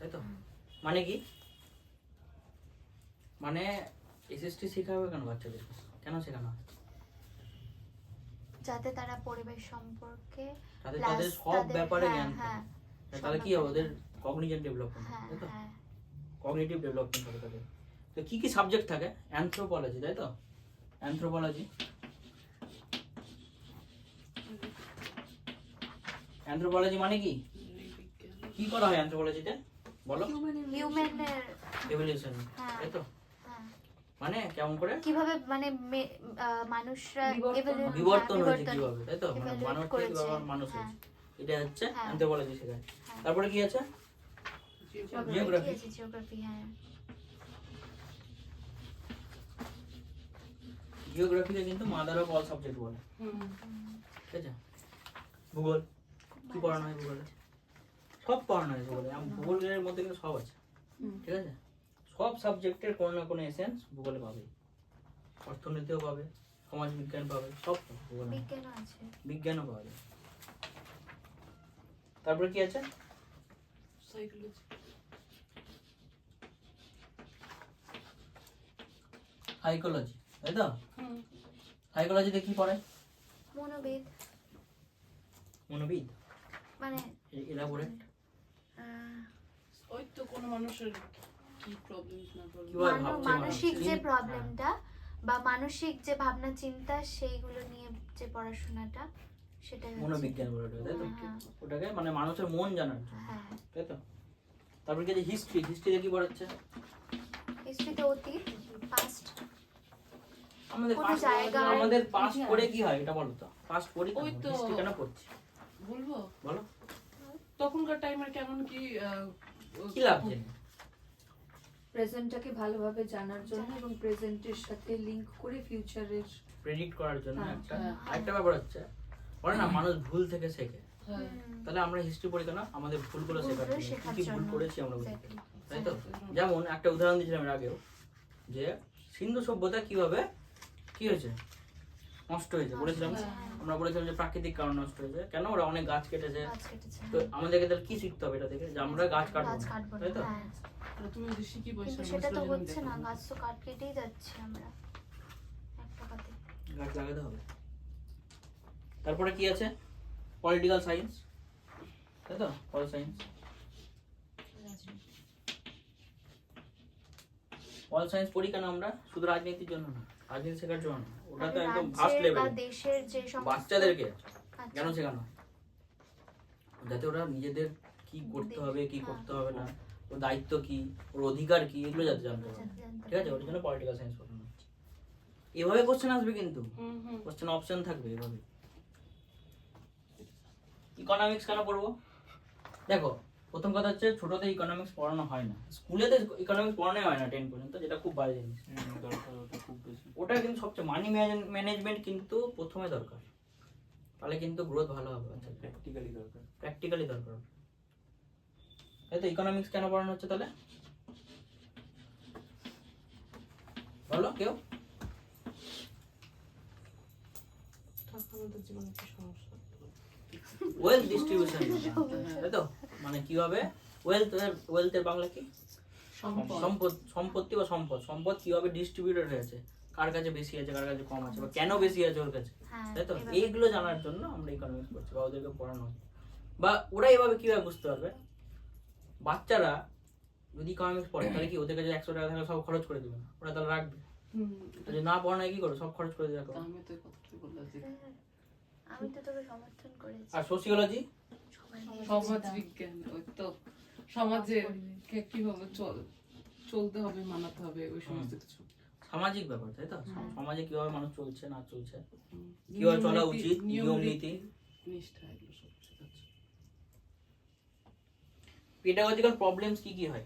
তাই তো? মানে কি, মানে এসএসটি শেখাবে কেন বাচ্চাদের, কেন শেখানো হয়? যাতে তারা পরিবেশ সম্পর্কে তাদের তাদের সব ব্যাপারে জ্ঞান থাকে। তাহলে কি হবে, ওদের কগনিটিভ ডেভেলপমেন্ট, তাই তো? কগনিটিভ ডেভেলপমেন্ট হবে তাদের। তো কি কি সাবজেক্ট থাকে? অ্যানথ্রোপোলজি, তাই তো? অ্যানথ্রোপোলজি, অ্যানথ্রোপোলজি মানে কি, কি করা হয় অ্যানথ্রোপোলজিতে বলো? হিউম্যানের এভলিউশন, তাই তো? মানে কেমন করে, কিভাবে মানে মানুষরা বিবর্তন হয়েছে কিভাবে, তাই তো? মানে মানব থেকে কিভাবে মানুষ হয়েছে, এটা হচ্ছে অ্যানথ্রোপোলজি শেখায়। তারপরে কি আছে? জিওগ্রাফি। জিওগ্রাফি, হ্যাঁ। জিওগ্রাফিকে কিন্তু মাদার অফ অল সাবজেক্ট বলে, ঠিক আছে? ভূগোল, কি পড়ানো হয় ভূগোলে? সব পড়ানো হয় ভূগোলে। ভূগোলের মধ্যে কিন্তু সব আছে, ঠিক আছে? সব সাবজেক্টের কোনো না কোনো এসেন্স ভূগোলে পাবে। অর্থনীতিও পাবে, সমাজ বিজ্ঞান পাবে, সব ভূগোলে, বিজ্ঞানও আছে, বিজ্ঞানও পাওয়া যায়। তারপরে কি আছে? সাইকোলজি, সাইকোলজি, তাই তো? সাইকোলজিতে কি পড়ে? মনোবিদ, মনোবিদ মানে এলাবোরেট, ওই তো কোনো মানুষের কি প্রবলেম না প্রবলেম, কিভাবে ভাবছে মানসিক যে মানুষ, প্রবলেমটা বা মানসিক যে ভাবনা চিন্তা সেইগুলো নিয়ে যে পড়াশোনাটা, সেটা মনোবিজ্ঞান বলে ওটা, তাই তো? হ্যাঁ। ওটাকে মানে মানুষের মন জানার জন্য, হ্যাঁ। তাই তো? তারপরে কি হিস্ট্রি, হিস্ট্রিতে কি পড়াচ্ছে? হিস্ট্রিতে অতীত, পাস্ট, আমাদের কোনো পাস্ট, জায়গা, আমাদের পাস্ট পড়ে কি হয় এটা বলো তো? পাস্ট পড়ি, ওই তো। হিস্ট্রি কেন পড়ছি বলবো বলো? তখনকার টাইমের কেমন কি কি লাভ জেনে? প্রেজেন্টটাকে ভালোভাবে জানার জন্য এবং প্রেজেন্টের সাথে লিংক করে ফিউচারের প্রেডিক্ট করার জন্য হ্যাঁ, একটা। হ্যাঁ। আরেকটা ব্যাপার হচ্ছে, বলে না মানুষ ভুল থেকে শেখে, হ্যাঁ তাহলে আমরা হিস্ট্রি পড়ি কেন? আমাদের ভুলগুলো শেখার ভুলগুলো জন্য, শেখার কি কি ভুল জন্য। করেছি আমরা বুঝতে, Exactly. তাই তো? যেমন একটা উদাহরণ দিয়েছিলাম এর আগেও, যে সিন্ধু সভ্যতা কিভাবে কি হয়েছে, নষ্ট হয়েছে বলেছিলাম। আমরা বলেছিলাম যে প্রাকৃতিক কারণে নষ্ট হয়েছে, কেন? ওরা অনেক গাছ কেটেছে। গাছ কেটেছে, তো আমাদেরকে তাহলে কি শিখতে হবে এটা থেকে? যে আমরা গাছ কাটবো গাছ না, কাটবো না, তাই তো? হ্যাঁ। তুমি যদি শিখি কিন্তু বসে সেটা তো হচ্ছে না, গাছ তো কেটেই যাচ্ছে আমরা একটা কথাতে। গাছ লাগাতে হবে। তারপরে কি আছে? পলিটিক্যাল সায়েন্স, তাই তো? পল সায়েন্স, পল সায়েন্স পড়ি কেন আমরা? শুধু রাজনীতির জন্য না, রাজনীতি শেখার জন্য না, ওটা তো একদম ফার্স্ট রাজ্যের বা লেভেল। দেশের যে সমস্ত বাচ্চাদেরকে আচ্ছা। কেন শেখানো হয়? যাতে ওরা নিজেদের কি করতে হবে, কি করতে হবে না, ওর দায়িত্ব কি, ওর অধিকার কি, এগুলো যাতে জানতে পারে, ঠিক আছে? ওর জন্য পলিটিক্যাল সায়েন্স পড়ানো হচ্ছে। এভাবে কোশ্চেন আসবে, কিন্তু কোশ্চেন অপশন থাকবে এভাবে। ইকোনমিক্স কেন পড়বো? দেখো, প্রথম কথা হচ্ছে ছোটতে ইকোনমিক্স পড়ানো হয় না, স্কুলেতে ইকোনমিক্স পড়ানোই হয় না 10 পর্যন্ত, যেটা খুব বাজে জিনিস। ওটা কিন্তু সবচেয়ে মানি ম্যানেজমেন্ট কিন্তু প্রথমে দরকার, তাহলে কিন্তু গ্রোথ ভালো হবে। প্র্যাকটিক্যালি দরকার, প্র্যাকটিক্যালি দরকার, তাই তো? ইকোনমিক্স কেন পড়ানো হচ্ছে তাহলে বলো কেউ? আমাদের জীবনে কি সমস্যা, ওয়েলথ ডিস্ট্রিবিউশন, তাই তো? মানে কিভাবে ওয়েলথের বাংলা কি? সম্পদ, সম্পত্তি বা সম্পদ, সম্পদ কিভাবে ডিস্ট্রিবিউটেড হয়েছে, কার কাছে বেশি আছে, কার কাছে কম আছে, বা কেন বেশি আছে ওর কাছে, তাই তো? এইগুলো জানার জন্য আমরা ইকোনমিক্স পড়ছি বা ওদেরকে পড়ানো হয়। বা ওরা এভাবে কিভাবে বুঝতে পারবে? বাচ্চারা যদি ইকোনমিক্স পড়ে, তাহলে কি ওদের কাছে 100 টাকা থাকলে সব খরচ করে দেবে না, ওরা তাহলে রাখবে। যদি না পড়ানো কি করো, সব খরচ করে দেবে। আমি তো কথাই বললাম যে আমি তো তোকে সমর্থন করেছি। আর সোশিওলজি, সমাজ বিজ্ঞান, ওই তো সমাজের কিভাবে চলতে হবে, মানাতে হবে, ওই সমস্ত কিছু সামাজিক ব্যাপার, তাই তো? সমাজে কিভাবে মানুষ চলছে না চলছে, কিভাবে চলা উচিত, নিয়ম নীতি, নিষ্ঠা, এগুলো সব শেখাচ্ছে। পেডাগজিক্যাল প্রবলেমস কি কি হয়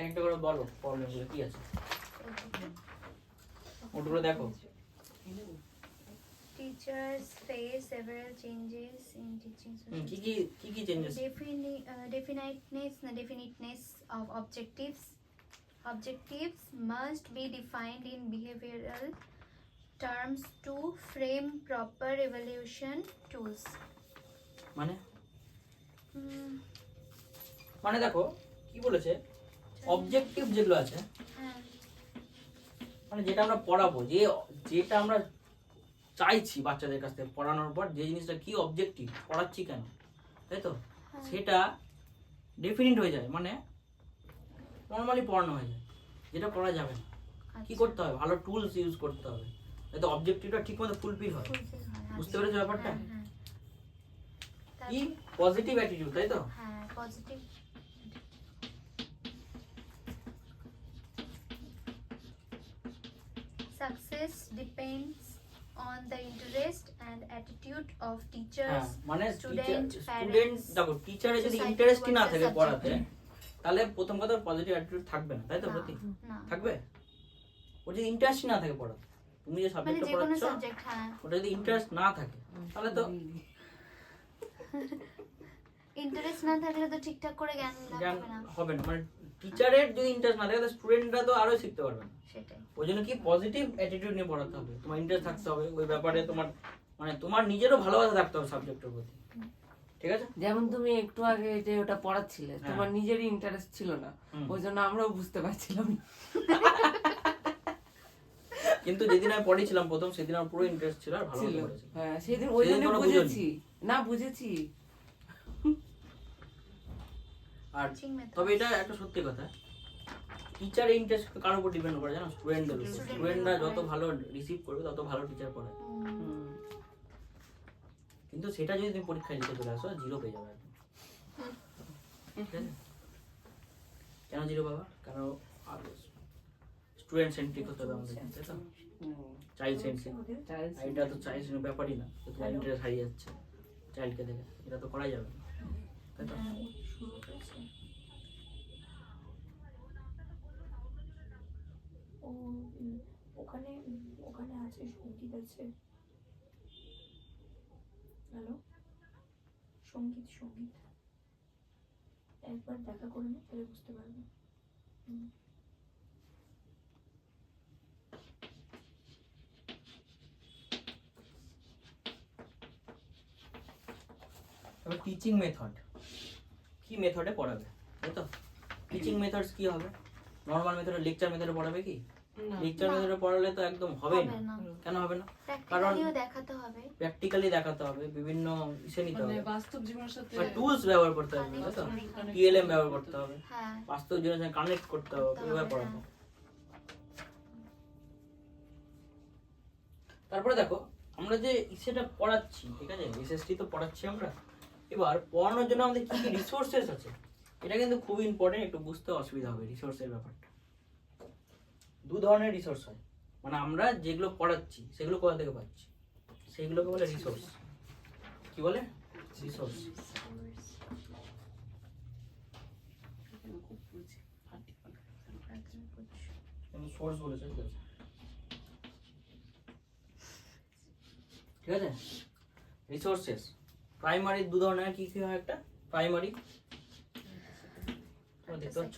একটা করে বলো, প্রবলেমগুলো কি আছে ওগুলো দেখো। Teachers face several changes in teaching কি কি changes? Definiteness of objectives. Objectives must be defined in behavioral terms to frame proper evaluation tools. মানে মানে দেখো কি কি বলেছে অবজেক্টিভ যেগুলো আছে হ্যাঁ মানে যেটা আমরা পড়াবো যেটা আমরা চাইছি বাচ্চাদের কাছ থেকে পড়ানোর পর যে জিনিসটা কি অবজেক্টিভ পড়াচ্ছি কেন, তাই তো সেটা ডেফিনিট হয়ে যায়, মানে নর্মালি পড়ানো হয়ে যায়। যেটা পড়া যাবে না কি করতে হবে, ভালো টুলস ইউজ করতে হবে যাতে অবজেক্টিভটা ঠিক মতো ফুলফিল হয়। বুঝতে পেরেছো ব্যাপারটা? কি পজিটিভ অ্যাটিটিউড, তাই তো? হ্যাঁ positive. Success depends on the interest and attitude of হ্যাঁ teachers, মানে student, স্টুডেন্ট parents, দেখো টিচারে যদি society ইন্টারেস্টই না towards the থাকে subject. পড়াতে তাহলে প্রথম কথা পজিটিভ অ্যাটিটিউড থাকবে না, তাই তো? না, প্রতি না। থাকবে, ওর যদি ইন্টারেস্টই না থাকে পড়াতে, তুমি যে মানে সাবজেক্টটা যে কোনো পড়াচ্ছ সাবজেক্ট, হ্যাঁ ওটা যদি ইন্টারেস্ট না থাকে তাহলে তো ইন্টারেস্ট না থাকলে তো ঠিকঠাক করে জ্ঞান লাভ জ্ঞান হবে না। হবে না। মানে টিচারের যদি ইন্টারেস্ট না থাকে তাহলে স্টুডেন্টরা তো আরো শিখতে পারবে না। সেটাই। ওই জন্য কি পজিটিভ অ্যাটিটিউড নিয়ে পড়াতে হবে, তোমার ইন্টারেস্ট থাকতে হবে ওই ব্যাপারে, তোমার মানে তোমার নিজেরও ভালোবাসা থাকতে হবে সাবজেক্টের প্রতি, ঠিক আছে? যেমন তুমি একটু আগে যে ওটা পড়াচ্ছিলে তোমার নিজেরই ইন্টারেস্ট ছিল না, ওই জন্য আমরাও বুঝতে পারছিলাম না। কিন্তু যেদিন আমি পড়েছিলাম প্রথম সেদিন আমার পুরো ইন্টারেস্ট ছিল আর ভালো ছিল। করেছি। হ্যাঁ সেদিন ওই জন্য কোনো বুঝেছি, না বুঝেছি। আর Teaching method. তবে এটা একটা সত্যি কথা, টিচার ইন্টারেস্ট কার উপর ডিপেন্ড করে জানো? স্টুডেন্টদের উপর। স্টুডেন্টরা যত ভালো রিসিভ করবে তত ভালো টিচার পড়ায়। কিন্তু সেটা যদি তুমি পরীক্ষায় লিখে চলে আসো 0 পেয়ে যাবে একদম। ঠিক আছে? কেন 0 পাবা? কারণ স্টুডেন্ট সেন্ট্রিক হতে হবে আমাদের, তাই তো? Child centric. এটা তো চাইল্ড সেন্ট্রিক ব্যাপারই না, তো তোমার ইন্টারেস্ট হারিয়ে যাচ্ছে চাইল্ডকে দেখে, এটা তো করাই যাবে না, তাই তো? ওখানে ওখানে আছে সঙ্গীত আছে। হ্যালো সঙ্গীত সঙ্গীত একবার দেখা করে নে তাহলে বুঝতে পারবে। তবে টিচিং মেথড কি মেথডে পড়াবে, তাই তো? টিচিং মেথডস কি হবে? নরমাল মেথডে লেকচার মেথডে পড়াবে কি? লেকচার মেথডে পড়ালে তো একদম হবেই না। হবে না। কেন হবে না? প্র্যাকটিক্যালিও দেখাতে হবে। প্র্যাকটিক্যালি দেখাতে হবে, বিভিন্ন ইসে নিতে মানে হবে, বাস্তব জীবনের সাথে টুলস ব্যবহার করতে হবে, তাই তো? টিএলএম ব্যবহার করতে হবে, হ্যাঁ বাস্তব জীবনের সঙ্গে কানেক্ট করতে হবে, এভাবে পড়াবো। তারপরে দেখো আমরা যে সেটা পড়াচ্ছি, ঠিক আছে, এসএসটি তো পড়াচ্ছি আমরা, এবার পড়ানোর জন্য আমাদের কি কি রিসোর্সেস আছে এটা কিন্তু খুব ইম্পর্টেন্ট, একটু বুঝতে অসুবিধা হবে রিসোর্সের ব্যাপারটা। 2 ধরনের রিসোর্স হয়, মানে আমরা যেগুলো পড়াচ্ছি সেগুলো কোথা থেকে পাচ্ছি, সেগুলোকে বলে রিসোর্স। কি বলে? রিসোর্স। আমি সোর্স বলেছি, ঠিক আছে? রিসোর্সেস প্রাইমারি 2 ধরনের, কি কি হয়? একটা প্রাইমারি, তোমরা দেখতে পাচ্ছ,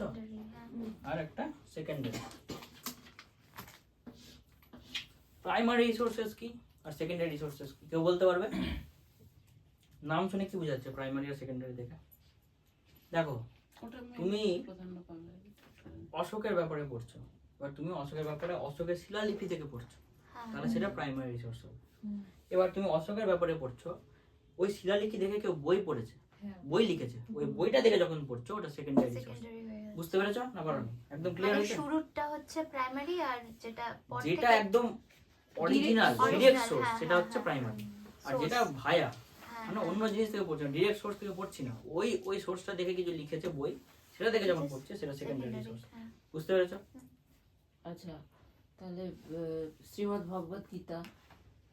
আর একটা সেকেন্ডারি। প্রাইমারি রিসোর্সেস কি আর সেকেন্ডারি রিসোর্সেস কি কেউ বলতে পারবে? নাম শুনে কি বোঝাচ্ছে প্রাইমারি আর সেকেন্ডারি দেখে? দেখো তুমি অশোকের ব্যাপারে পড়ছো, এবার তুমি অশোকের ব্যাপারে অশোকের শিলালিপি থেকে পড়ছো, তাহলে সেটা প্রাইমারি রিসোর্স হবে। এবার তুমি অশোকের ব্যাপারে পড়ছো, ওই শিলালিপি দেখে কেউ বই পড়েছে, বই লিখেছে, ওই বইটা দেখে যখন পড়ছো ওটা সেকেন্ডারি রিসোর্স। সেকেন্ডারি হয়ে গেছে। বুঝতে পেরেছো না? পারোনি? একদম ক্লিয়ার মানে হয়েছে? শুরুটা হচ্ছে প্রাইমারি আর যেটা পর যেটা থেকে একদম অরিজিনাল Original, ডিরেক্ট সোর্স হ্যাঁ, সেটা হ্যাঁ, হচ্ছে হ্যাঁ, প্রাইমারি, আর source। যেটা ভায়া হ্যাঁ, মানে অন্য জিনিস থেকে পড়ছি না, ডিরেক্ট সোর্স থেকে পড়ছি না, ওই সোর্সটা দেখে কিছু লিখেছে বই, সেটা দেখে যখন পড়ছে সেটা সেকেন্ডারি secondary, সোর্স। হ্যাঁ। বুঝতে পেরেছো? আচ্ছা তাহলে শ্রীমদ্ ভগবত গীতা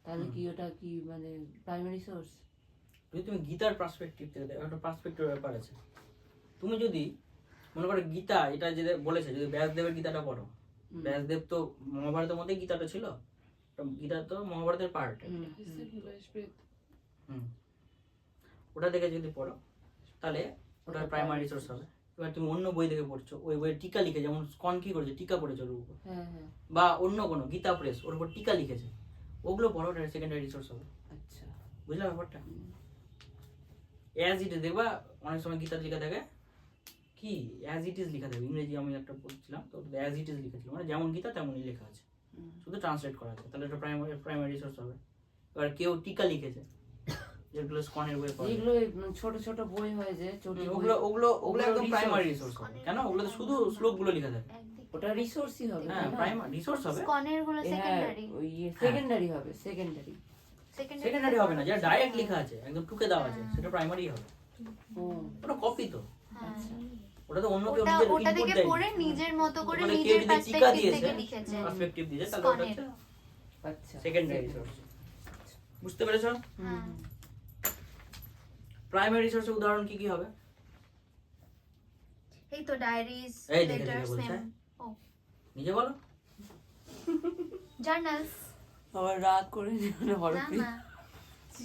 তাহলে কি ওটা কি মানে প্রাইমারি সোর্স? যদি তুমি গীতার পার্সপেক্টিভ থেকে দেখো, একটা পার্সপেক্টিভ ব্যাপার আছে। তুমি যদি মনে করো গীতা এটা যেটা বলেছে, যদি ব্যাসদেবের গীতাটা পড়ো, ব্যাসদেব তো মহাভারতের মধ্যে গীতাটা ছিল, গীতা তো মহাভারতের পার্ট, ওটা দেখে যদি পড়ো তাহলে ওটা প্রাইমারি রিসোর্স হবে। এবার তুমি অন্য বই থেকে পড়ছো, ওই বইয়ের টিকা লিখে, যেমন স্কন কি করেছে, টিকা পড়েছে ওর উপর, বা অন্য কোনো গীতা প্রেস ওর উপর টিকা লিখেছে, ওগুলো পড়ো, ওটা সেকেন্ডারি রিসোর্স হবে। আচ্ছা বুঝলে ব্যাপারটা? অ্যাজ ইট দেখবা অনেক সময় গীতার লেখা থাকে কি অ্যাজ ইট ইজ লেখা থাকবে। ইংরেজি আমি একটা পড়ছিলাম, তো অ্যাজ ইট ইজ লিখেছিল, মানে যেমন গীতা তেমনই লেখা আছে, শুধু ট্রান্সলেট করা আছে, তাহলে এটা প্রাইমারি রিসোর্স হবে। এবার কেউ টিকা লিখেছে, যেগুলো স্কনের বই পাওয়া যায়। যেগুলো ছোট ছোট বই হয় যে ছোট ওগুলো ওগুলো ওগুলো ওগুলো একদম resource। প্রাইমারি রিসোর্স হবে। কেন? ওগুলোতে শুধু শ্লোকগুলো লেখা থাকে। একদিকে ওটা রিসোর্সই হবে, হ্যাঁ, প্রাইমারি রিসোর্স হবে। স্কনের গুলো হ্যাঁ সেকেন্ডারি। ওই সেকেন্ডারি হবে, সেকেন্ডারি। সেকেন্ডারি হবে না, যেটা ডাইরেক্ট লেখা আছে, একদম টুকে দেওয়া আছে, সেটা প্রাইমারি হবে। ওটা কপি তো, ওটা তো অন্য কেউ ওটা নিজের ওটা ইনপুট থেকে দেয়। পড়ে নিজের মতো করে ওখানে কেউ নিজের যদি টিকা পার্সপেক্টিভ দিয়েছে, থেকে লিখেছে। পার্সপেক্টিভ দিয়েছে, তাহলে ওটা হচ্ছে আচ্ছা, সেকেন্ডারি রিসোর্স। বুঝতে পেরেছো? হ্যাঁ। প্রাইমারি রিসোর্সের উদাহরণ কি কি হবে? এই তো ডায়েরিজ, এই দেখে দেখে লেটার্স, বলছে। ও নিজে বলো। জার্নালস। আবার রাগ করে যেন না হরফি না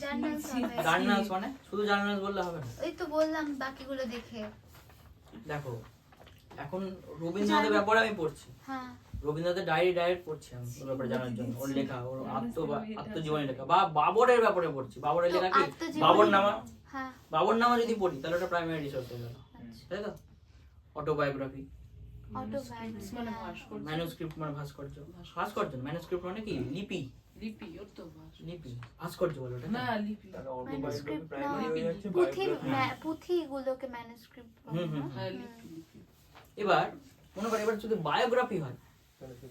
জার্নালস হবে। জার্নালস মানে শুধু জার্নালস বললে হবে না। ওই তো বললাম বাকিগুলো দেখে। দেখো, এখন রবীন্দ্রনাথের ব্যাপারে আমি পড়ছি, হ্যাঁ রবীন্দ্রনাথের ডায়েরি পড়ছি আমি ওর ব্যাপারে জানার জন্য, ওর লেখা, ওর আত্মজীবনী লেখা, বা বাবরের ব্যাপারে পড়ছি। বাবরের তো লেখা কি? আত্মজীবনী- বাবর নামা, হ্যাঁ বাবর নামা যদি পড়ি তাহলে ওটা প্রাইমারি রিসোর্স হয়ে গেল, আচ্ছা। তাই তো? অটোবায়োগ্রাফি, অটোবায়োগ্রাফি মানে হ্যাঁ। ভাস্কর্য, ম্যানুস্ক্রিপ্ট মানে ভাস্কর্য, ভাস্কর্য ম্যানুস্ক্রিপ্ট মানে কি? লিপি, লিপি, ওর তো ভাস্কর্য। লিপি ভাস্কর্য বলে ওটা। না লিপি, ম্যানুস্ক্রিপ্ট না, লিপি। পুঁথিগুলোকে ম্যানুস্ক্রিপ্ট বলে না? হ্যাঁ লিপি, লিপি। এবার মনে করো, এবার যদি বায়োগ্রাফি হয়,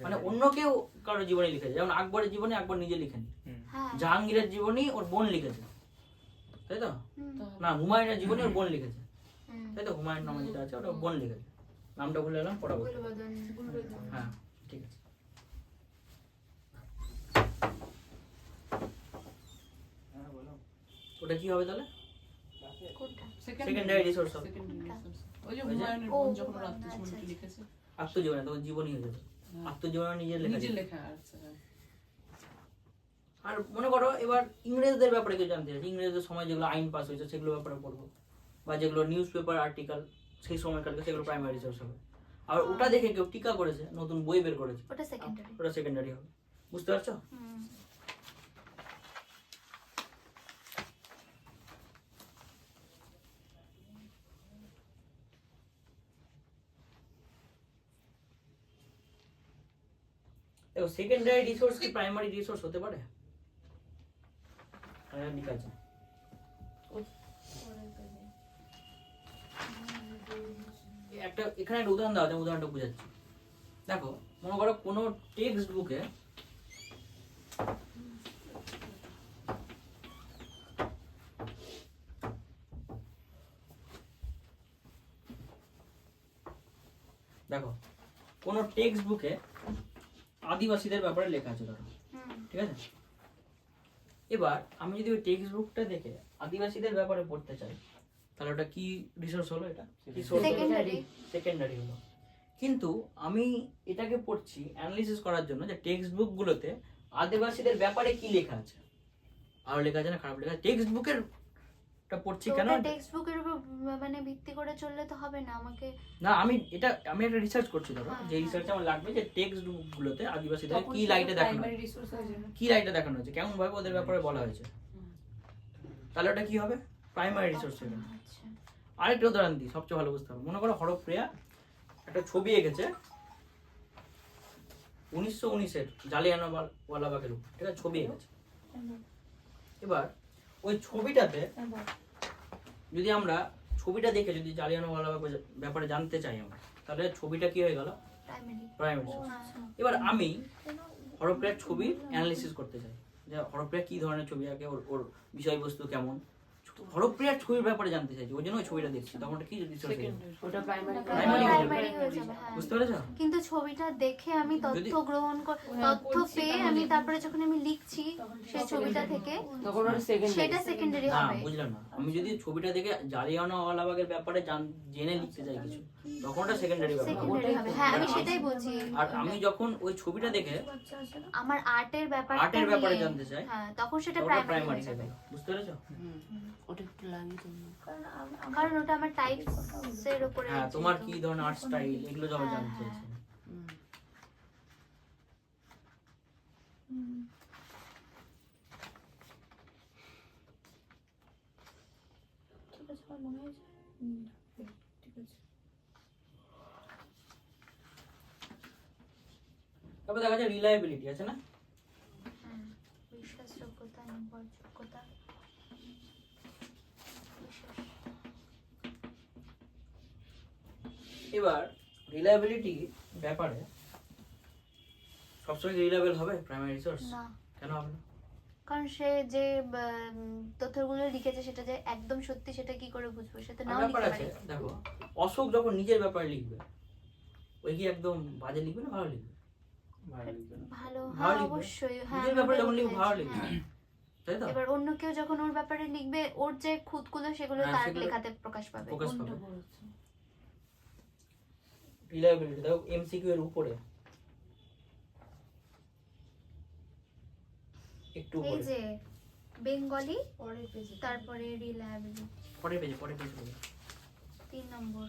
মানে অন্য কেউ কারো জীবনী লিখেছে, যেমন আকবরের জীবনী আকবর নিজে লিখেনি, হ্যাঁ জাহাঙ্গীরের জীবনী ওর বোন লিখেছে, তাই তো? হুম, না, হুমায়ুনের জীবনী ওর বোন লিখেছে, হুম। তাই তো? হুমায়ুন নামে যেটা আছে ওটা ওর বোন লিখেছে, নামটা ভুলে গেলাম, পরবর্তী। হ্যাঁ ঠিক আছে। ওটা কি হবে তাহলে? কোনটা? Secondary resource হবে। Secondary resource। ওই যে ওই যে- হুমায়ুনের ও, বোন যখন ওর আচ্ছা, আত্মজীবনীটা আচ্ছা। লিখেছে, আত্মজীবনী, তখন জীবনী হয়ে যাবে। হ্যাঁ, আত্মজীবনী নিজের লেখা। নিজে লেখা আছে। আর মনে করো এবার ইংরেজদের ব্যাপারে কেউ জানতে চাইছে, ইংরেজদের সময় যেগুলো আইন পাস হয়েছে সেগুলো ব্যাপারে পড়বো, বা যেগুলো নিউজ পেপার আর্টিকেল সেই সময়কারকে, সেগুলো প্রাইমারি রিসোর্স হবে। আর ওটা দেখে কেউ টিকা করেছে, নতুন বই বের করেছে, ওটা সেকেন্ডারি। ওটা সেকেন্ডারি হবে। বুঝতে পারছো? দেখো, সেকেন্ডারি রিসোর্স কি প্রাইমারি রিসোর্স হতে পারে? হ্যাঁ ঠিক আছে। একটা এখানে একটা উদাহরণ দাও, আমি উদাহরণটা বুঝাচ্ছি। দেখো, মনে করো কোনো টেক্সট বুকে দেখো কোনো টেক্সট বুকে আদিবাসীদের ব্যাপারে লেখা আছে ধরো, ঠিক আছে? এবার আমি যদি ওই টেক্সট বুকটা দেখে আদিবাসীদের ব্যাপারে পড়তে চাই, তাহলে ওটা কি রিসোর্স হলো? এটা কি সোর্স? সেকেন্ডারি। সেকেন্ডারি হলো। কিন্তু আমি এটাকে পড়ছি অ্যানালিসিস করার জন্য যে টেক্সট বুকগুলোতে আদিবাসীদের ব্যাপারে কি লেখা আছে, ভালো লেখা আছে না খারাপ লেখা আছে, টেক্সট বুকের টা পড়ছি কেন? টেক্সট বুকের উপর মানে ভিত্তি করে চললে তো হবে না, আমাকে না, আমি একটা রিসার্চ করছি ধরো, যে রিসার্চে আমার লাগবে যে টেক্সট বুকগুলোতে আদিবাসীদের কি লাইটে দেখানো প্রাইমারি হয়েছে, রিসোর্স হয়ে যাবে। কি লাইটে দেখানো হয়েছে, কেমন ভাবে ওদের ব্যাপারে বলা হয়েছে, তাহলে ওটা কি হবে? প্রাইমারি রিসোর্স হবে। আচ্ছা আরেকটা উদাহরণ দিই, সবচেয়ে ভালো বুঝতে হবে। মনে করো হরপ্রিয়া একটা ছবি এঁকেছে 1919-এর জালিয়ানওয়ালাবাগের উপর, ঠিক আছে? ছবি এঁকেছে। এবার ওই ছবিটাতে যদি আমরা ছবিটা দেখে যদি জালিয়ানওয়ালাবাগের ব্যাপারে জানতে চাই আমরা, তাহলে ছবিটা কি হয়ে গেল? প্রাইমারি। Primary resource. এবার আমি হরপ্রিয়ার ছবি অ্যানালিসিস করতে চাই, যে হরপ্রিয়া কি ধরনের ছবি আঁকে, ওর বিষয়বস্তু কেমন, হরপ্রিয়ার ছবির ব্যাপারে জানতে চাইছি, ওই জন্য ওই ছবিটা দেখছি, তখন ওটা কি রিসোর্স? ওটা প্রাইমারি, প্রাইমারি হয়ে যাবে হ্যাঁ। বুঝতে পেরেছো? কিন্তু ছবিটা দেখে আমি তথ্য গ্রহণ তথ্য পেয়ে আমি তারপরে যখন আমি লিখছি সেই ছবিটা থেকে, তখন ওটা সেকেন্ডারি। সেটা সেকেন্ডারি না, হবে। বুঝলাম না। আমি যদি ছবিটা দেখে জালিয়ানওয়ালাবাগের ব্যাপারে জেনে লিখতে চাই কিছু, তখন ওটা সেকেন্ডারি ব্যাপার। সেকেন্ডারি হবে হ্যাঁ, আমি সেটাই বলছি। আর আমি যখন ওই ছবিটা দেখে আমার আর্টের আর্টের ব্যাপারে জানতে চাই, হ্যাঁ তখন সেটা ওটা প্রাইমারি প্রাইমারি হয়ে যাবে। বুঝতে পেরেছো? ওটা একটু লাগিয়ে দাও না। কারণ ওটা আমার টাইপস এর উপরে হ্যাঁ, আছে তোমার তো। কি ধরনের আর্ট স্টাইল, এগুলো যখন হ্যাঁ, জানতে হ্যাঁ। চাইছি। ঠিক আছে, আমার মনে হয়েছে ঠিক আছে। তারপর দেখা যায় রিলায়েবিলিটি আছে না, হ্যাঁ, বিশ্বাসযোগ্যতা, নির্ভরযোগ্যতা, বিশ্বাস। এবার রিলায়েবিলিটি ব্যাপারে সবসময় রিলায়েবল হবে প্রাইমারি রিসোর্স? না, কেন হবে না? কারণ সে যে তথ্যগুলো লিখেছে সেটা যে একদম সত্যি সেটা কি করে বুঝবো, সে তো আর নাও ব্যাপার লিখতে আছে, পারে। দেখো অশোক যখন নিজের ব্যাপারে লিখবে, ওই কি একদম বাজে লিখবে না ভালো লিখবে? ভালো, ভালো হ্যাঁ লিখবে। অবশ্যই, হ্যাঁ নিজের ব্যাপারে ওটাই যখন লিখবে ভালো বলতে লিখবে, চাইছি, তাই তো? হ্যাঁ। এবার অন্য কেউ যখন ওর ব্যাপারে লিখবে, ওর যে খুঁতগুলো সেগুলো হ্যাঁ, তার সেগুলো লেখাতে প্রকাশ পাবে। প্রকাশ কোনটা পাবে। বলেছে? রিলায়েবিলিটি দেখো এমসিকিউ এর উপরে একটু এই উপরে, যে বেঙ্গলি, পরের পেজে তারপরে রিলায়েবিলিটি, পরের পেজে 3 নম্বর।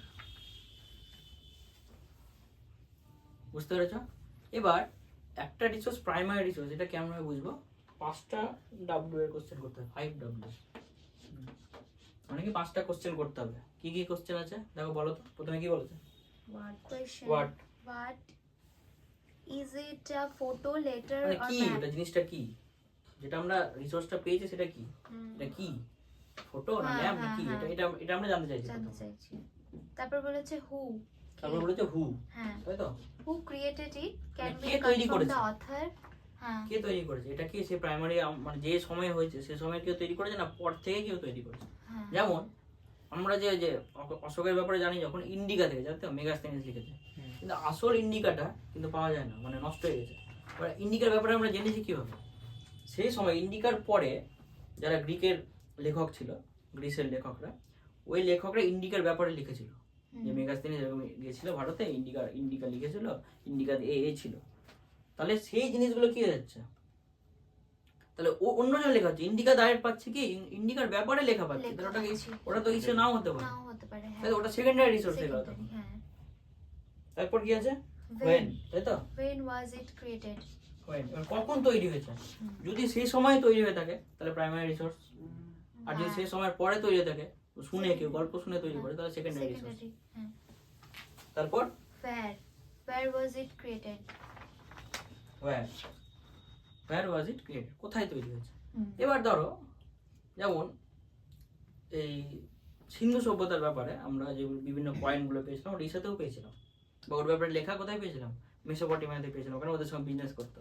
বুঝতে পেরেছো? এবার একটা রিসোর্স প্রাইমারি রিসোর্স, এটা কেমন ভাবে বুঝবো? 5টা ডাব্লিউ এর কোশ্চেন করতে হবে, 5 ডাব্লিউ, মানে কি 5টা কোশ্চেন করতে হবে। কি কি কোশ্চেন আছে দেখো, বলো তো। প্রথমে কি বলেছে? Question: What? What is it? A photo, letter মানে or কি map? এটা, জিনিসটা কি, যেটা আমরা রিসোর্সটা পেয়েছি সেটা কি, এটা কি ফটো না হ্যাঁ, ম্যাপ না হ্যাঁ, কি, এটা হ্যাঁ। এটা এটা আমরা জানতে চাইছি জানতে প্রথম। চাইছি। তারপর বলেছে who, তারপর বলেছে হু, হ্যাঁ, তাই তো? who created it, can মানে we কে তৈরি confirm করেছে? the author? হ্যাঁ, কে তৈরি করেছে এটা, কি সে প্রাইমারি মানে যে সময় হয়েছে সে সময় কেউ তৈরি করেছে না পর থেকে কেউ তৈরি করেছে? হ্যাঁ, যেমন আমরা যে যে অশোকের ব্যাপারে জানি যখন ইন্ডিকা থেকে, জানতে মেগাস্থেনিস লিখেছে, কিন্তু আসল ইন্ডিকাটা কিন্তু পাওয়া যায় না, মানে নষ্ট হয়ে গেছে। এবার ইন্ডিকার ব্যাপারে আমরা জেনেছি কিভাবে? সেই সময় ইন্ডিকার পরে যারা গ্রিকের লেখক ছিল, গ্রিসের লেখকরা, ওই লেখকরা ইন্ডিকার ব্যাপারে লিখেছিল, যে মেগাস্থেনিস এরকম গিয়েছিল ভারতে, ইন্ডিকা লিখেছিল, ইন্ডিকা এ ছিল। তাহলে সেই জিনিসগুলো কি হয়ে যাচ্ছে, তাহলে ও অন্যজন লেখা হচ্ছে, ইন্ডিকা ডাইরেক্ট পাচ্ছে কি ইন্ডিকার ব্যাপারে লেখা পাচ্ছে, লেখা তাহলে ওটা পাচ্ছি। ওটা তো ইসে নাও হতে পারে, নাও হতে পারে, তাই হ্যাঁ, তো? ওটা সেকেন্ডারি রিসোর্স হয়ে গেল তখন। secondary, হ্যাঁ। তারপর কি আছে? When, ওয়েন, তাই তো? when was it created? When, কখন তৈরি হয়েছে? হুম। যদি সেই সময় তৈরি হয়ে থাকে তাহলে প্রাইমারি রিসোর্স, আর যদি হ্যাঁ, সেই সময়ের পরে তৈরি হয়ে থাকে, শুনে কেউ গল্প শুনে তৈরি করে, তাহলে সেকেন্ডারি রিসোর্স। secondary, হ্যাঁ। তারপর Where was it created? where was it created, কোথায় তৈরি হয়েছে? হুম। এবার ধরো যেমন এই সিন্ধু সভ্যতার ব্যাপারে আমরা যে বিভিন্ন পয়েন্টগুলো পেয়েছিলাম, ওর সাথেও পেয়েছিলাম, বা ওর ব্যাপারে লেখা কোথায় পেয়েছিলাম? মেসোপটেমিয়াতে পেয়েছিলাম, ওখানে ওদের সঙ্গে বিজনেস করতো।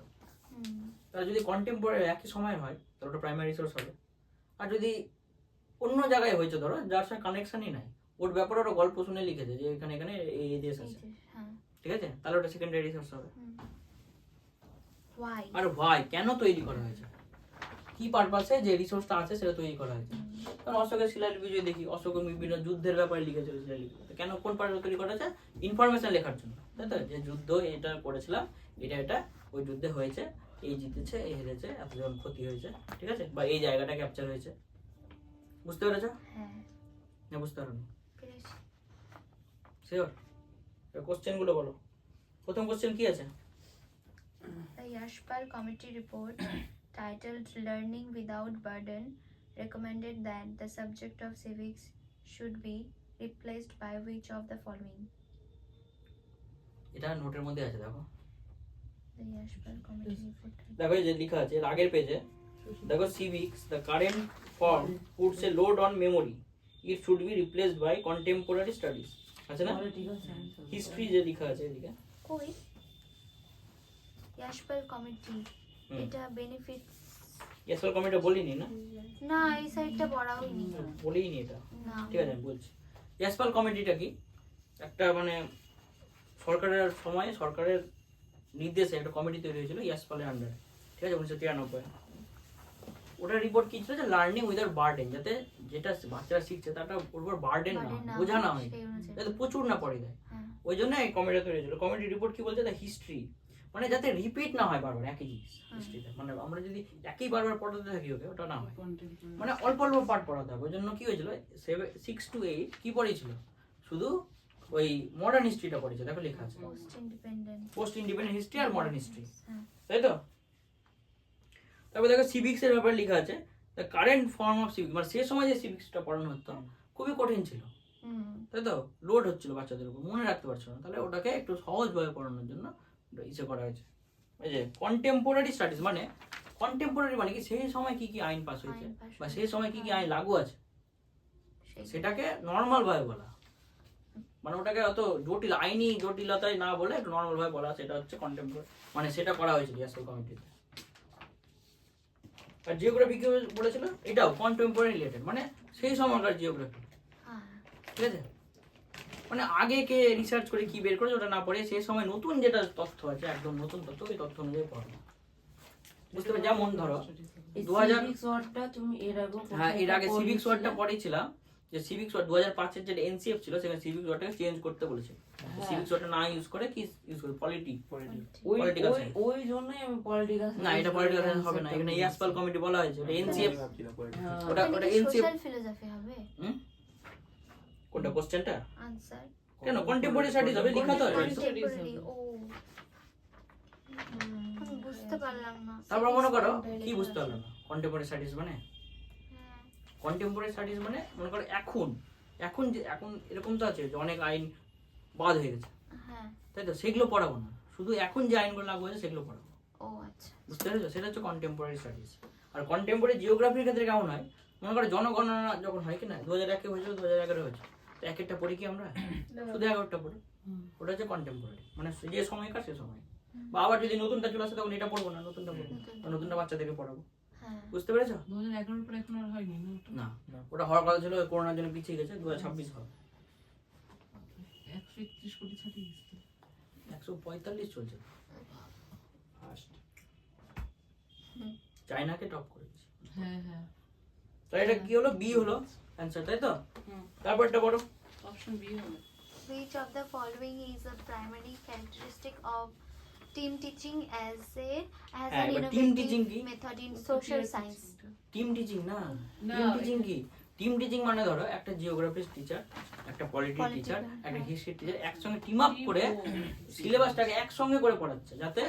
হুম। তাহলে যদি কন্টেম্পোরারি একই সময় হয় তাহলে ওটা প্রাইমারি রিসোর্স হবে। আর যদি অন্য জায়গায় হয়েছে, ধরো যার সঙ্গে কানেকশনই নাই, ওর ব্যাপারে ওরা গল্প শুনে লিখেছে যে এখানে এখানে এই দেশ এই আছে, যে, হ্যাঁ। ঠিক আছে, তাহলে ওটা সেকেন্ডারি রিসোর্স হবে। হুম। Why? আর ভাই কেন তৈরি করা হয়েছে, কি পারপাসে যে রিসোর্সটা আছে সেটা তৈরি করা হয়েছে? কারণ অশোকের শিলালিপি যদি দেখি, অশোক বিভিন্ন যুদ্ধের ব্যাপারে লিখেছিল শিলালিপি, কেন কোন পার্টে তৈরি করা হয়েছে? ইনফরমেশন লেখার জন্য, তাই তো? যে যুদ্ধ এটা করেছিলাম, এটা ওই যুদ্ধে হয়েছে, এই জিতেছে, এই হেরেছে, এতজন ক্ষতি হয়েছে, ঠিক আছে, বা এই জায়গাটা ক্যাপচার হয়েছে। বুঝতে পেরেছো হ্যাঁ, না? বুঝতে পারোনি? পেরেছি। শিওর? কোশ্চেন গুলো বলো। প্রথম কোশ্চেন কি আছে? The Yashpal Committee report titled Learning Without Burden recommended that the subject of civics should be replaced by which of the following? এটা নোটের মধ্যে আছে, দেখো The Yashpal Committee report. দেখো এই যে লেখা আছে এর আগের পেজে, দেখো civics the current form puts a load on memory, it should be replaced by contemporary studies, আছে না? ঠিক আছে হিস্ট্রি যে লেখা আছে এদিকে, কই? Yashpal Committee, হুম। এটা benefits ইয়াসপাল কমিটিটা বলিনি না, না, এই সাইডটা পড়া হয়নি। বলিনি এটা, না, ঠিক আছে আমি বলছি। ইয়াসপাল কমিটিটা কি, একটা মানে সরকারের সময় সরকারের নির্দেশে একটা কমিটি তৈরি হয়েছিল ইয়াসপালের আন্ডারে, ঠিক আছে, 1993। ওটার রিপোর্ট কি ছিল, যে লার্নিং উইদাউট বার্ডেন, যাতে যেটা বাচ্চারা শিখছে তাটা ওর উপর বার্ডেন না হয়, বোঝা না হয়, সেই অনুযায়ী। যাতে প্রচুর না পড়ে দেয়। হ্যাঁ, ওই জন্য এই কমিটি তৈরি হয়েছিল। কমিটি রিপোর্ট কি বলছে, দ্য হিস্ট্রি, মানে যাতে রিপিট না হয় বারবার একই জিনিস হিস্ট্রিতে, মানে আমরা যদি একই বারবার পড়াতে থাকি ওকে, ওটা না হয়, মানে অল্প অল্প পার্ট পড়াতে হবে। ওই জন্য কি হয়েছিল, 6 to 8 কি পড়েছিল, শুধু ওই মডার্ন হিস্ট্রিটা পড়েছে, দেখো লেখা আছে post independent. Post independent history আর মডার্ন হিস্ট্রি, হ্যাঁ, তাই তো? তারপর দেখো সিভিক্স এর ব্যাপারে লেখা আছে, the current form of civics, মানে সেই সময় যে সিভিক্সটা পড়ানো হতো খুবই কঠিন ছিল, হুম, তাই তো? লোড হচ্ছিল বাচ্চাদের উপর, মনে রাখতে পারছো না, তাহলে ওটাকে একটু সহজভাবে পড়ানোর জন্য ইসে করা হয়েছে, এই যে কন্টেম্পোরারি স্টাডিজ মানে কন্টেম্পোরারি মানে কি সেই সময় কি কি আইন পাস হয়েছে আইন pass বা হয়েছে। সেই সময় কি কি আইন লাগু আছে সেই- সেটাকে নর্মাল ভাবে বলা, মানে ওটাকে অত জটিল আইনি জটিলতায় না বলে একটু নর্মাল ভাবে বলা, সেটা হচ্ছে কন্টেম্পোরারি, মানে সেটা করা হয়েছিল ইয়াসপাল কমিটিতে। আর জিওগ্রাফি কি বলেছিল, এটাও কন্টেম্পোরারি রিলেটেড, মানে সেই সময়কার জিওগ্রাফি, হ্যাঁ ঠিক আছে, মানে আগে কে রিসার্চ করে কি বের করেছে ওটা না পড়ে সেই সময় নতুন যেটা তথ্য আছে একদম নতুন তথ্য, ওই তথ্য অনুযায়ী পড়ো, বুঝতে পারছো? যেমন ধরো এই 2000 civics ওয়ার্ডটা তুমি এর আগেও হ্যাঁ, এর আগে কোথায় সিভিক্স ওয়ার্ডটা পড়েছিলে? পড়েছিলাম, যে সিভিক্স ওয়ার্ড 2005 এর যে এনসিএফ ছিল সেখানে সিভিক্স ওয়ার্ডটাকে চেঞ্জ করতে বলেছে, হ্যাঁ। সিভিক্স ওয়ার্ডটা না ইউজ করে কি ইউজ করে পলিটি, ওই political ওই science। ওই জন্যই আমি পলিটিক্যাল না এটা পলিটিক্যাল সায়েন্স হবে না, এখানে ইয়াসপাল কমিটি বলা হয়েছে, ওটা এনসিএফ, ওটা মানে ওটা কি এনসিএফ। সোশ্যাল ফিলোসফি হবে কোনটা কোশ্চেনটা আনসার? কেন কন্টেম্পোরারি স্টাডিজ হবে, লেখা তো আছে। কন্টেম্পোরারি, ও আমি বুঝতে পারলাম না। তারপর মনে করো কি বুঝতে পারলো না, কন্টেম্পোরারি স্টাডিজ মানে হ্যাঁ, কন্টেম্পোরারি স্টাডিজ মানে মনে করো এখন এখন যে এখন এরকম তো আছে যে অনেক আইন বাদ হয়ে গেছে, হ্যাঁ, তাই তো, সেগুলো পড়াবো না, শুধু এখন যে আইনগুলো লাগু হয়েছে সেগুলো পড়াবো, ও আচ্ছা। বুঝতে পেরেছো? সেটা হচ্ছে কন্টেম্পোরারি স্টাডিজ। আর কন্টেম্পোরারি জিওগ্রাফির ক্ষেত্রে কেমন হয়, মনে করো জনগণনা যখন হয় কিনা 2001-এ হয়েছিল 2011-এ হয়েছে, তো এক একটা পড়ি কি আমরা, শুধু 11টা পড়ি, ওটা হচ্ছে কন্টেম্পোরারি, মানে যে সময়কার সে সময়। বা আবার যদি নতুনটা চলে আসে তখন এটা পড়বো না, নতুনটা পড়বো, বা নতুনটা বাচ্চাদেরকে পড়াবো, হ্যাঁ, বুঝতে পেরেছো? 2011 পরে এখন আর হয়নি না ওটা? না ওটা হওয়ার কথা ছিল, করোনার জন্য পিছিয়ে গেছে, 2026 হবে। 131 কোটি ছাড়িয়ে গেছে। 145 চলছে ফার্স্ট, চায়নাকে টপ করেছে। হ্যাঁ হ্যাঁ, তাই এটা কি হলো, বি হলো অ্যানসার, তাই তো? হুম। তারপরটা বড় অপশন বি হবে। which of the following is a primary characteristic of team teaching as হ্যাঁ, an এবার team teaching কি? innovative method in social science? Team teaching না, না, টিম টিচিং কি, টিম টিচিং মানে ধরো একটা জিওগ্রাফি টিচার, একটা পলিটি টিচার, Political, একটা হ্যাঁ। হিস্ট্রি টিচার একসঙ্গে টিম আপ করে সিলেবাসটাকে একসঙ্গে করে পড়াচ্ছে যাতে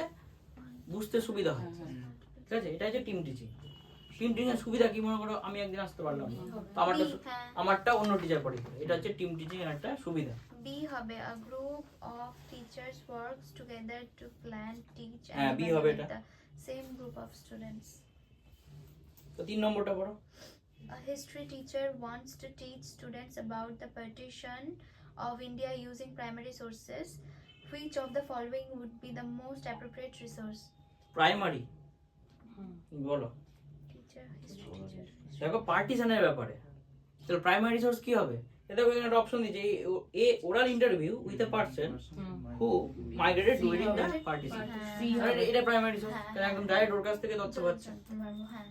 বুঝতে সুবিধা হয়, ঠিক আছে, এটা হচ্ছে টিম টিচিং। টিম টিচিং এর সুবিধা কি, মনে করো আমি একদিন আসতে পারলাম না, তো আমারটা B, হ্যাঁ। আমারটা অন্য টিচার পড়ে, এটা হচ্ছে টিম টিচিং এর একটা সুবিধা। B হবে a group of teachers works together to plan, teach হ্যাঁ, and B হবে evaluate এটা। the same group of students. তো 3 নম্বরটা পড়ো। A history teacher wants to teach students about the partition of India using primary sources. Which of the following would be the most appropriate resource? Primary বলো, Teacher, history teacher. দেখো পার্টিশনের ব্যাপারে, তাহলে primary source কি হবে, এটা এখানে একটা option দিয়েছে, a oral interview with a person who migrated during the partition, হ্যাঁ, এটা প্রাইমারি সোর্স, হ্যাঁ, একদম ডাইরেক্ট ওর কাছ থেকে তথ্য পাচ্ছে। জানতে পারবো, হ্যাঁ।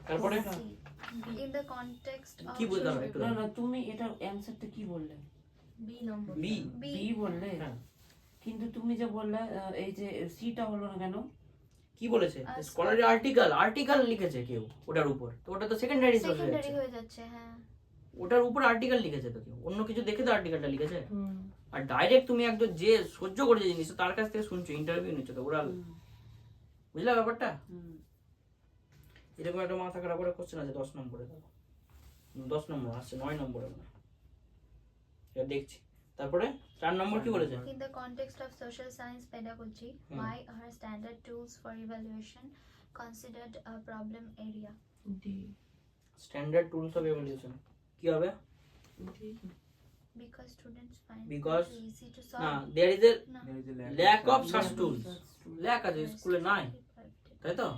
তারপরে C. In the context of কি বলতে হবে একটু, না না তুমি এটা অ্যানসারটা কি বললে? B B. বি বললে, হ্যাঁ। কিন্তু তুমি যে বললে এই যে সিটা হলো না কেন? কি বলেছে, স্কলারি আর্টিকেল লিখেছে কেউ ওটার উপর, তো ওটা তো সেকেন্ডারি সোর্স হয়ে Secondary যাচ্ছে, হয়ে যাচ্ছে, হ্যাঁ। ওটার উপর আর্টিকেল লিখেছে তো কেউ, অন্য কিছু দেখে তো আর্টিকেলটা লিখেছে। আর ডাইরেক্ট তুমি একদম যে সহ্য করেছে জিনিস তার কাছ থেকে শুনছো, ইন্টারভিউ নিচ্ছ, তো ওরাল, বুঝলা ব্যাপারটা? এরকম একটা মাথা খারাপ করে কোশ্চেন আছে 10 নম্বরে, দেখো 10 নম্বর আসছে 9 নম্বরে মনে হয়। এটা দেখছি। তারপরে 4 নম্বর কি বলেছে, In the context of social science pedagogy, why are standard tools for evaluation considered a problem area? Standard tools of evaluation কি হবে, Because students find Because- it easy to না solve. There is a No. Lack of such tools, lack আছে স্কুলে নাই, তাই তো?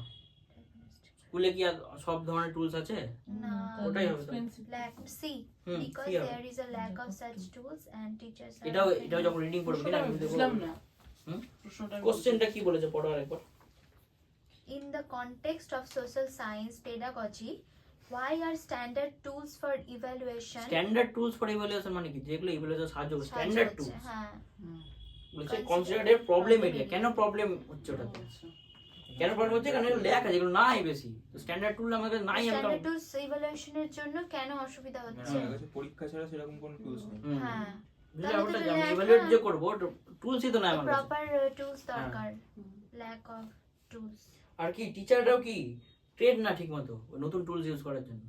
স্কুলে কি আর সব ধরনের টুলস আছে? No. ওটাই হবে তো। Lack C. হুম, Because কি হবে? there is a lack of such tools and teachers are এটাও often- এটাও যখন রিডিং পড়বে কিনা আমি বুঝলাম দেখবো না হুম? প্রশ্নটা কোশ্চেনটা কি বলেছে পড়ো আরেকবার। In the context of social science pedagogy, why are standard tools for evaluation standard tools for evaluation মানে কি, যেগুলো ইভালুয়েশন সাহায্য করবে, স্ট্যান্ডার্ড টুলস হ্যাঁ, বলছে Considered কনসিডার্ড এ প্রবলেম problem এরিয়া, area. কেন প্রবলেম হচ্ছে ওটাতে, কেন প্রবলেম হচ্ছে, কারণ এগুলো ল্যাক আছে, এগুলো নাই বেশি, তো স্ট্যান্ডার্ড টুল আমাদের নাই, আমরা স্ট্যান্ডার্ড টুলস ইভালুয়েশনের জন্য কেন অসুবিধা হচ্ছে? পরীক্ষা ছাড়া সেরকম কোনো টুলস নেই। হ্যাঁ, বুঝলে তাহলে তো ব্যাপারটা, এটা আমি lack ইভালুয়েট না। যে করব টুলসই তো নাই আমার কাছে। প্রপার টুলস হ্যাঁ। দরকার, ল্যাক অফ টুলস। আর কি টিচাররাও কি ট্রেড না ঠিক মতো নতুন টুলস ইউজ করার জন্য,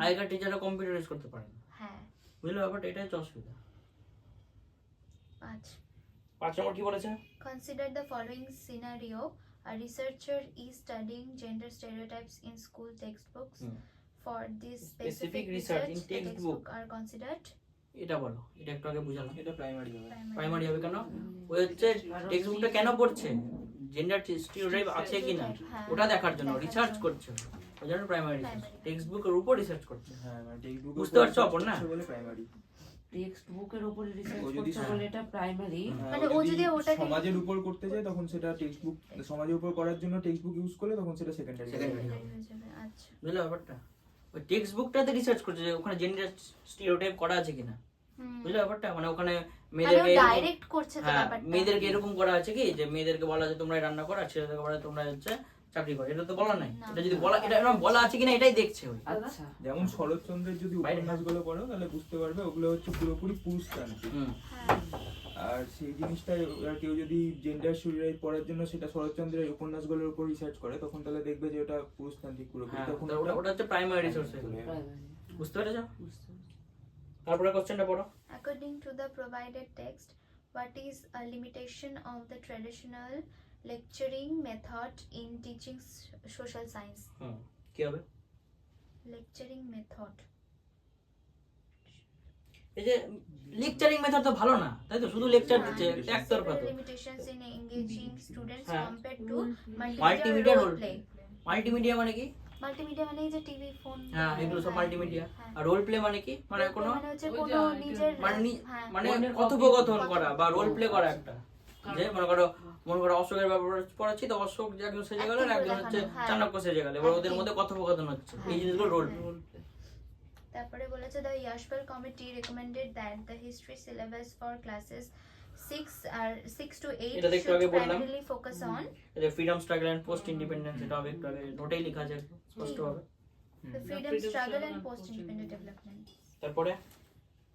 আগেকার টিচাররা কম্পিউটার ইউজ করতে পারে না, হ্যাঁ, বুঝলে ব্যাপারটা, এটাই হচ্ছে অসুবিধা। 5 5 নম্বর কি বলেছে? Consider the following scenario. A researcher is studying gender stereotypes in school textbooks. For this specific research, in the textbook. textbook are considered এটা বলো, এটা একটু আগে বুঝালাম। এটা প্রাইমারি হবে। প্রাইমারি হবে কেন? ওই হচ্ছে টেক্সটবুকটা কেন পড়ছে, জেন্ডার স্টিরিওটাইপ আছে কিনা ওটা দেখার জন্য রিসার্চ করছে, ওই জন্য প্রাইমারি রিসার্চ, টেক্সটবুকের উপর রিসার্চ করছে। হ্যাঁ মানে টেক্সটবুক বুঝতে পারছো অপর না? বলে প্রাইমারি। টেক্সট বুকের উপরে রিসার্চ ও যদি করতে বলে এটা প্রাইমারি। মানে ও যদি ওটাকে- সমাজের উপর করতে যায় তখন সেটা টেক্সটবুক, সমাজের উপর করার জন্য টেক্সটবুক ইউজ করলে তখন সেটা সেকেন্ডারি। Secondary। হয়ে যাবে। আচ্ছা। বুঝলে ব্যাপারটা? ওই টেক্সটবুকটাতে রিসার্চ করছে যে ওখানে জেন্ডার স্টিরিওটাইপ করা আছে কিনা, হুম। বুঝলে ব্যাপারটা? মানে ওখানে মানে ও মেয়েদেরকে ডাইরেক্ট করছে তো হ্যাঁ ব্যাপারটা। মেয়েদেরকে এরকম করা আছে কি যে মেয়েদেরকে বলা আছে তোমরা রান্না করো, আর ছেলেদেরকে বলা তোমরা হচ্ছে চাকরি করো, এটা তো বলা নাই। না। এটা যদি বলা, এটা এরকম বলা আছে কিনা এটাই দেখছে ওই। আচ্ছা যেমন শরৎচন্দ্রের যদি বাইরে। উপন্যাসগুলো পড়ো তাহলে বুঝতে পারবে ওগুলো হচ্ছে পুরোপুরি পুরুষতান্ত্রিক। হুম। হ্যাঁ। আর সেই জিনিসটা এবার কেউ যদি জেন্ডার স্টিরিওটাইপ পড়ার জন্য সেটা শরৎচন্দ্রের উপন্যাসগুলোর উপর রিসার্চ করে তখন তাহলে দেখবে যে ওটা পুরুষতান্ত্রিক পুরোপুরি। হ্যাঁ, তখন তো ওটা হচ্ছে প্রাইমারি রিসোর্স। চলে যাবে। বুঝতে পেরেছো? বুঝতে পারছি। তারপরে কোশ্চেনটা পড়ো। According to the provided text, what is a limitation of the traditional lecturing method in teaching social science? হুম, কি হবে? Lecturing method. এই যে লেকচারিং মেথড তো ভালো না, তাই তো? শুধু লেকচার দিচ্ছে, একতরফা Several তো। limitations in engaging students হ্যাঁ। compared to Multimedia multimedia role role play. Multimedia মানে কি? মাল্টিমিডিয়া মানে এই যে টিভি, ফোন। হ্যাঁ, এগুলো সব মাল্টিমিডিয়া। হ্যাঁ। আর রোল প্লে মানে কি? মানে কোনো মানে হচ্ছে ওই কোনো যে নিজের মানে হ্যাঁ। মানে অন্যের কথোপকথন copy- করা বা রোল প্লে করা একটা। যে মনে করো অশোকের ব্যাপার পড়াচ্ছি, তো অশোক যে একজন সেজে গেল, আর Acting একজন করে হচ্ছে দেখানো, হ্যাঁ। চাণক্য সেজে গেল, এবার ওদের Acting। মধ্যে কথোপকথন হচ্ছে, এই জিনিসগুলো রোল প্লে। তারপরে বলেছে the Yashpal committee recommended that the history syllabus for classes 6 to 8 এটা দেখতে should আগে বললাম। primarily focus on এই যে freedom struggle and post independence, এটা হবে একটু আগে নোটেই লেখা আছে স্পষ্ট হবে। the freedom struggle and post-independent development. তারপরে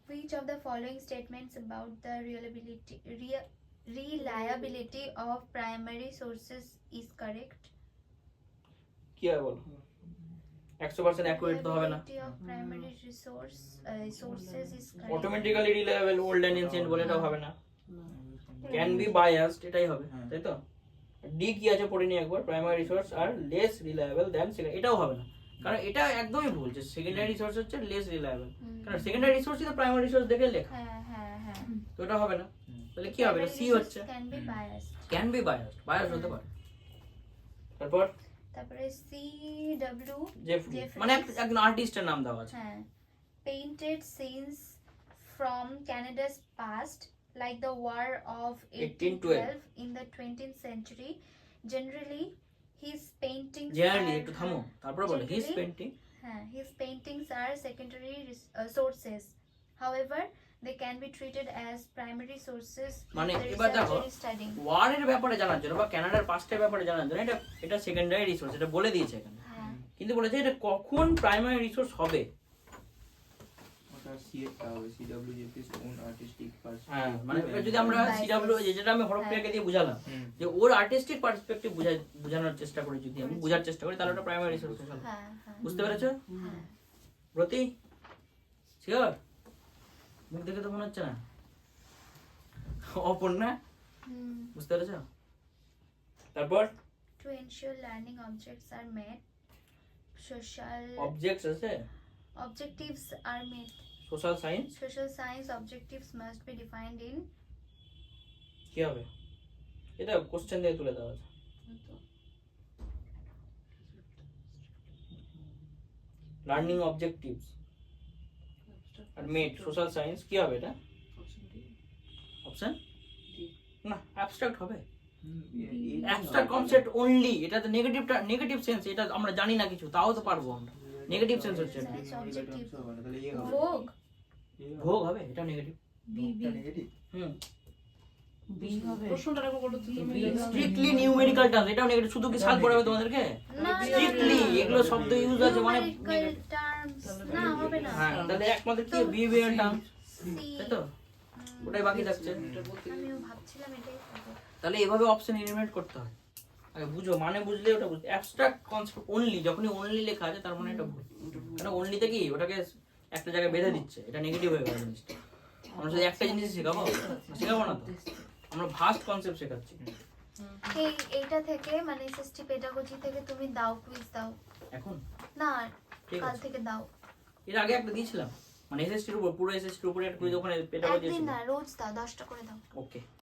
Which of the following statements about the reliability of primary sources is correct? কি হবে বলো? 100% অ্যাকুরেট তো হবে না। Reliability of primary sources is correct. Automatically reliable old and ancient বলে এটাও হবে না। ক্যান বি বায়াসড, এটাই হবে, হ্যাঁ। তাই তো? ডি কি আছে পড়ে নি একবার, প্রাইমারি রিসোর্স আর লেস রিলায়েবল দ্যান সেকেন্ড, এটাও হবে না, কারণ এটা একদমই ভুল যে সেকেন্ডারি রিসোর্স হচ্ছে লেস রিলায়েবল, কারণ সেকেন্ডারি রিসোর্সই তো প্রাইমারি রিসোর্স দেখে লেখা, হ্যাঁ। তো এটা হবে না। তাহলে কি হবে? Primary সি source হচ্ছে can be biased. Can be biased, bias হতে পারে। তারপর তারপরে CW জেফরি, মানে একজন আর্টিস্টের নাম দেওয়া আছে। হ্যাঁ, painted scenes from Canada's past like the War of 1812 in the 20th century. Generally, his paintings generally are- একটু থামো, তারপর বলে his Generally- painting. his paintings are secondary sources. However, they can be treated as primary sources মানে when the এবার দেখো, researcher is studying. ওয়ারের ব্যাপারে জানার জন্য বা কানাডার পাস্টের ব্যাপারে জানার জন্য এটা সেকেন্ডারি রিসোর্স, এটা বলে দিয়েছে এখানে, হ্যাঁ, কিন্তু বলেছে এটা কখন প্রাইমারি রিসোর্স হবে। ওটা সিএটা হবে, সিডব্লিউজেপিস ওন আর্টিস্টিক হ্যাঁ, মানে এবার যদি আমরা Biases. সিডব্লিউ যেটা আমি হরপ্রিয়াকে দিয়ে বুঝালাম, যে ওর আর্টিস্টিক পার্সপেক্টিভ বোঝানোর চেষ্টা করি, যদি আমি বোঝার চেষ্টা করি, তাহলে ওটা প্রাইমারি রিসোর্স হবে। হ্যাঁ। বুঝতে পেরেছো হ্যাঁ। ব্রতি? শিওর? মুখ দেখে তো মনে হচ্ছে না অপর না, হুম। বুঝতে পেরেছো? তারপর To ensure learning objects are met, social objects আছে, objectives are met. Social science Social science objectives must be defined in কি হবে? এটা কোশ্চেন দিয়ে তুলে দেওয়া আছে। লার্নিং অবজেক্টিভস আর মেট সোশ্যাল সায়েন্স কি হবে? এটা অপশন না, অ্যাবস্ট্রাক্ট হবে, অ্যাবস্ট্রাক্ট কনসেপ্ট অনলি, এটা তো নেগেটিভ সেন্স, এটা আমরা জানি না কিছু, তাও তো পারবো আমরা, নেগেটিভ সেন্স হচ্ছে এটা। science objective. তাহলে ইয়ে হবে, Vogue. ভোগ হবে, এটা নেগেটিভ। নেগেটিভ। হুম, বি হবে। প্রশ্নটা রেকর্ড করতে তো তুমি স্ট্রিক্টলি নিউমেরিক্যাল টার্মস, এটাও নেগেটিভ। শুধু কি সাল পড়াবে তোমাদেরকে? না, স্ট্রিক্টলি এগুলো শব্দ ইউজ আছে মানে numerical terms না হবে না। হ্যাঁ, তাহলে একমাত্র কি বিহেভিয়ার টার্মস, C, তাই তো? ওটাই বাকি থাকছে। আমিও ভাবছিলাম এটাই হবে। তাহলে এভাবে অপশন এলিমিনেট করতে হয়, আগে বুঝো, মানে বুঝলে ওটা বুঝতে। অ্যাবস্ট্রাক্ট কনসেপ্ট অনলি, যখনই অনলি লেখা আছে তার মানে এটা ভুল, কারণ অনলিতে কি ওটাকে একটা জায়গায় বেঁধে দিচ্ছে, এটা নেগেটিভ হয়ে গেল জিনিসটা। আমরা শুধু একটা জিনিস শেখাবো না তো, আমরা ভাস্ট কনসেপ্ট শেখাচ্ছি। এইটা থেকে মানে এসএসটি পেডাগজি থেকে তুমি দাও, কুইজ দাও এখন না, ঠিক কাল আছে, থেকে দাও। এর আগে একটা দিয়েছিলাম মানে এসএসটির উপর, পুরো এসএসটির উপরে একটা কুইজ, ওখানে পেডাগজি একদিন না, রোজ দাও, 10টা করে দাও। ওকে।